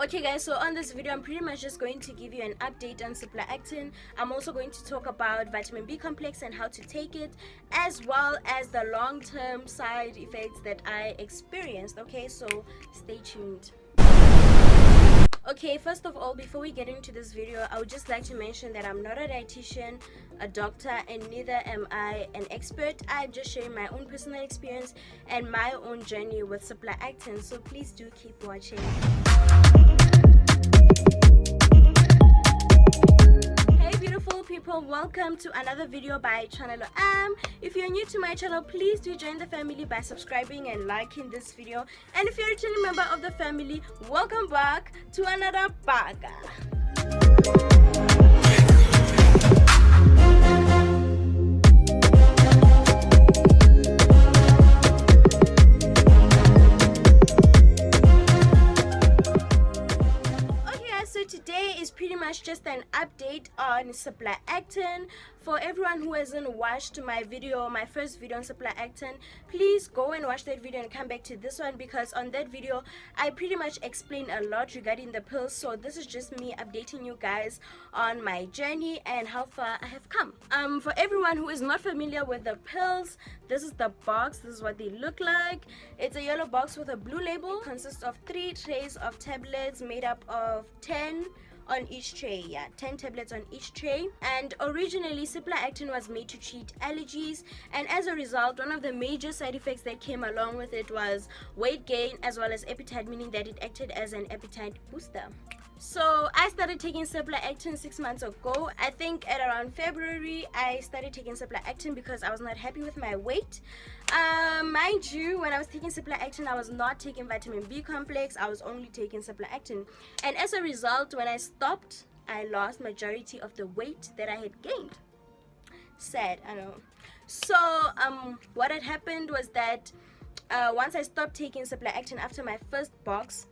Okay guys, so on this video I'm pretty much just going to give you an update on Cipla Actin. I'm also going to talk about vitamin B complex and how to take it, as well as the long-term side effects that I experienced. Okay, so stay tuned. Okay, first of all, before we get into this video, I would just like to mention that I'm not a dietitian, a doctor, and neither am I an expert. I'm just sharing my own personal experience and my own journey with Cipla Actin, so please do keep watching. Hey beautiful people, welcome to another video by Channel Am. If you're new to my channel, please do join the family by subscribing and liking this video, and if you're a returning member of the family, welcome back to another baga. Today is pretty much just an update on Cipla Actin. For everyone who hasn't watched my video, my first video on Cipla Actin, please go and watch that video and come back to this one, because on that video I pretty much explained a lot regarding the pills. So this is just me updating you guys on my journey and how far I have come. For everyone who is not familiar with the pills, this is the box. This is what they look like. It's a yellow box with a blue label. It consists of 3 trays of tablets made up of 10 on each tray. 10 tablets on each tray. And originally Cipla Actin was made to treat allergies, and as a result, one of the major side effects that came along with it was weight gain as well as appetite, meaning that it acted as an appetite booster. So I started taking Cipla Actin 6 months ago. I think at around February I started taking Cipla Actin because I was not happy with my weight. Mind you, when I was taking Cipla Actin, I was not taking vitamin B complex. I was only taking Cipla Actin, and as a result, when I stopped, I lost majority of the weight that I had gained. Sad, I know. So what had happened was that once I stopped taking Cipla Actin after my first box,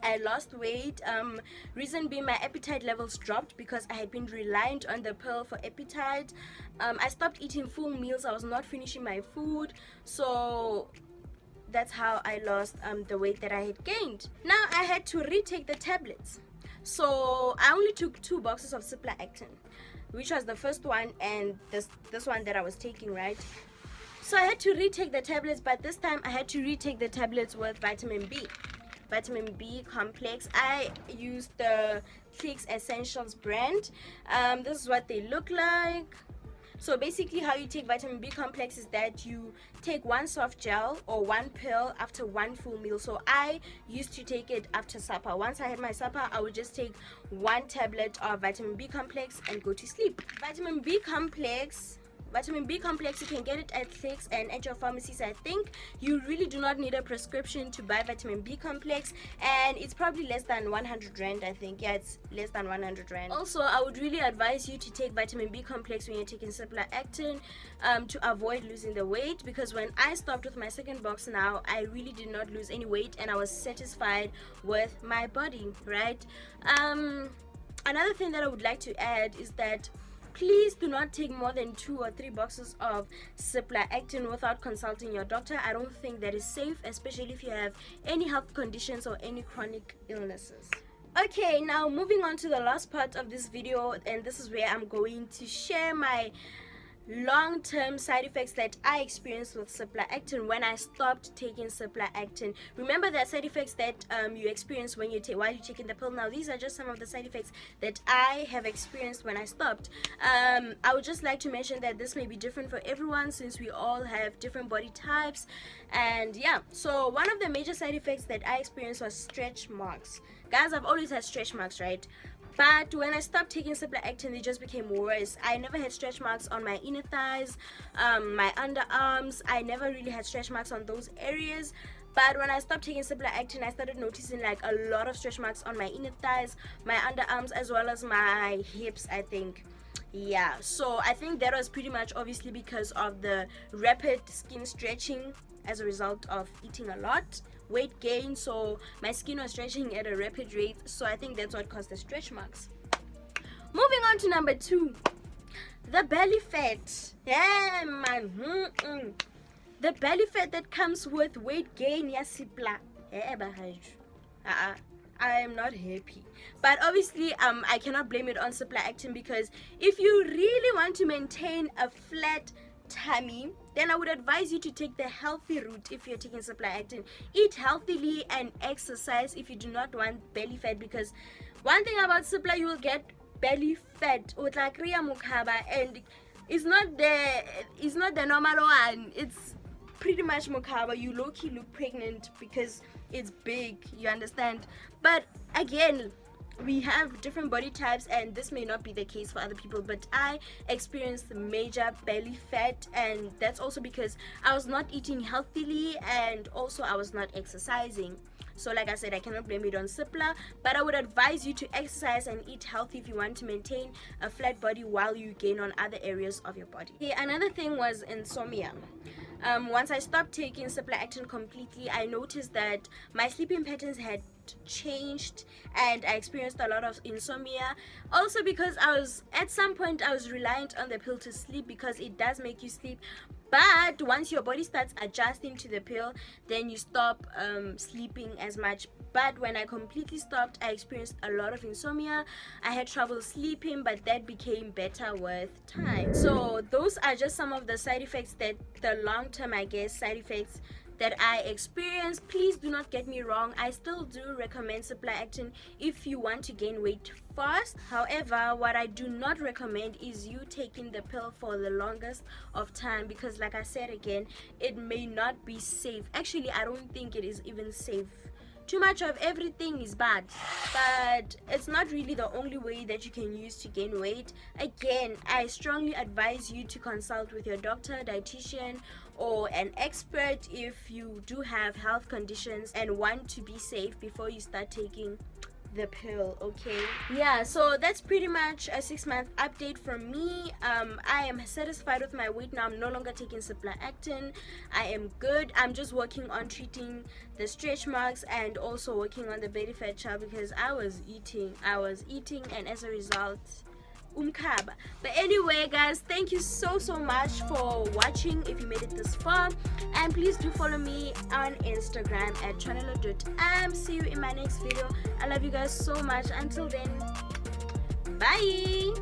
I lost weight. Reason being, my appetite levels dropped because I had been reliant on the pill for appetite. I stopped eating full meals. I was not finishing my food, so that's how I lost the weight that I had gained. Now I had to retake the tablets, so I only took 2 boxes of Cipla Actin, which was the first one and this one that I was taking, right? So I had to retake the tablets, but this time I had to retake the tablets with vitamin B complex. I used the Clicks Essentials brand. This is what they look like. So basically how you take vitamin B complex is that you take 1 soft gel or 1 pill after 1 full meal. So I used to take it after supper. Once I had my supper, I would just take 1 tablet of vitamin B complex and go to sleep. Vitamin B complex, you can get it at Clicks and at your pharmacies. I think you really do not need a prescription to buy vitamin B complex, and it's probably less than 100 rand. I think, yeah, it's less than 100 rand. Also, I would really advise you to take vitamin B complex when you're taking Cipla Actin to avoid losing the weight, because when I stopped with my second box now, I really did not lose any weight and I was satisfied with my body, right? Another thing that I would like to add is that please do not take more than 2 or 3 boxes of Cipla Actin without consulting your doctor. I don't think that is safe, especially if you have any health conditions or any chronic illnesses. Okay, now moving on to the last part of this video, and this is where I'm going to share my long-term side effects that I experienced with Cipla Actin when I stopped taking Cipla Actin. Remember, there are side effects that you experience when while you're taking the pill. Now these are just some of the side effects that I have experienced when I stopped. I would just like to mention that this may be different for everyone, since we all have different body types. And yeah, so one of the major side effects that I experienced was stretch marks. Guys, I've always had stretch marks, right? But when I stopped taking Cipla Actin, they just became worse. I never had stretch marks on my inner thighs, my underarms. I never really had stretch marks on those areas. But when I stopped taking Cipla Actin, I started noticing like a lot of stretch marks on my inner thighs, my underarms, as well as my hips, I think. Yeah, so I think that was pretty much obviously because of the rapid skin stretching as a result of eating a lot, weight gain. So my skin was stretching at a rapid rate, so I think that's what caused the stretch marks. Moving on to number 2, the belly fat. Yeah, man. The belly fat that comes with weight gain, yes, Cipla. I am not happy. But obviously I cannot blame it on Cipla Actin, because if you really want to maintain a flat tummy, then I would advise you to take the healthy route. If you're taking Cipla Actin, eat healthily and exercise if you do not want belly fat, because one thing about Cipla, you will get belly fat, and it's not the normal one. It's pretty much mukaba. You low-key look pregnant because it's big, you understand? But again, we have different body types, and this may not be the case for other people, but I experienced major belly fat, and that's also because I was not eating healthily, and also I was not exercising. So like I said, I cannot blame it on Cipla, but I would advise you to exercise and eat healthy if you want to maintain a flat body while you gain on other areas of your body. Okay, another thing was insomnia. Once I stopped taking Cipla Actin completely, I noticed that my sleeping patterns had changed, and I experienced a lot of insomnia. Also because at some point I was reliant on the pill to sleep, because it does make you sleep, but once your body starts adjusting to the pill, then you stop sleeping as much. But when I completely stopped, I experienced a lot of insomnia. I had trouble sleeping, but that became better with time. So those are just some of the side effects, that the long-term, I guess, side effects that I experienced. Please do not get me wrong, I still do recommend Cipla Actin if you want to gain weight fast. However, what I do not recommend is you taking the pill for the longest of time, because like I said again, it may not be safe. Actually, I don't think it is even safe. Too much of everything is bad, but it's not really the only way that you can use to gain weight. Again, I strongly advise you to consult with your doctor, dietitian, or an expert if you do have health conditions and want to be safe before you start taking the pill. Okay, yeah, so that's pretty much a 6-month update from me. I am satisfied with my weight now. I'm no longer taking Cipla Actin. I am good. I'm just working on treating the stretch marks and also working on the belly fat chart, because I was eating, and as a result, umkhaba. But anyway guys, thank you so much for watching if you made it this far, and please do follow me on Instagram at chanelo.am. See you in my next video. I love you guys so much. Until then, bye.